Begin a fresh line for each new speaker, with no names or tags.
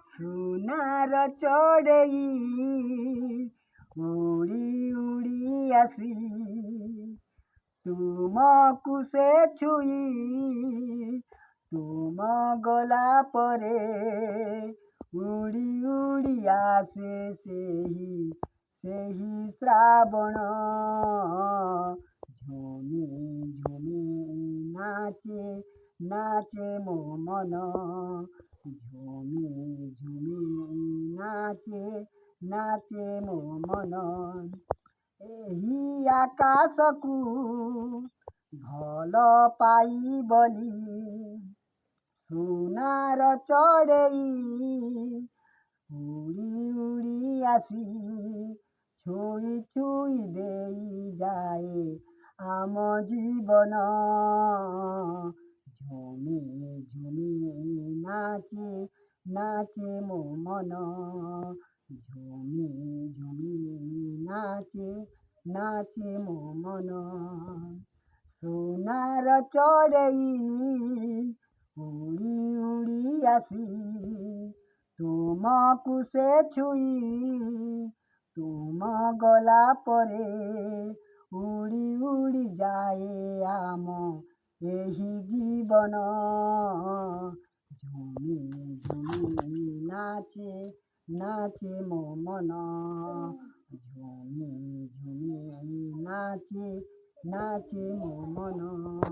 ସୁନାର ଚଢ଼େଇ ଉଡ଼ି ଉଡ଼ି ଆସି ତୁମକୁ ସେ ଛୁଇଁ ତୁମ ଗଲା ପରେ ଉଡ଼ି ଉଡ଼ି ଆସେ ସେହି ଶ୍ରାବଣ ଝୁମି ଝୁମି ନାଚେ ନାଚେ ମୋ ମନ ଝୁମି ଝୁମି ନାଚେ ନାଚେ ମୋ ମନ ଏହି ଆକାଶକୁ ଭଲ ପାଇ ବୋଲି ସୁନାର ଚଢ଼େଇ ଉଡ଼ି ଉଡ଼ି ଆସି ଛୁଇଁ ଛୁଇଁ ଦେଇଯାଏ ଆମ ଜୀବନ ଝୁମି ଝୁମି ନାଚେ ନାଚେ ମୋ ମନ ଝୁମି ଝୁମି ନାଚେ ନାଚେ ମୋ ମନ ସୁନାର ଚଢ଼େଇ ଉଡ଼ି ଉଡ଼ି ଆସି ତୁମକୁ ସେ ଛୁଇଁ ତୁମ ଗଲା ପରେ ଉଡ଼ି ଉଡ଼ି ଯାଏ ଆମ ଏହି ଜୀବନ ଝୁମି ଝୁମି ନାଚେ ନାଚେ ମୋ ମନ ଝୁମି ଝୁମି ନାଚେ ନାଚେ ମୋ ମନ।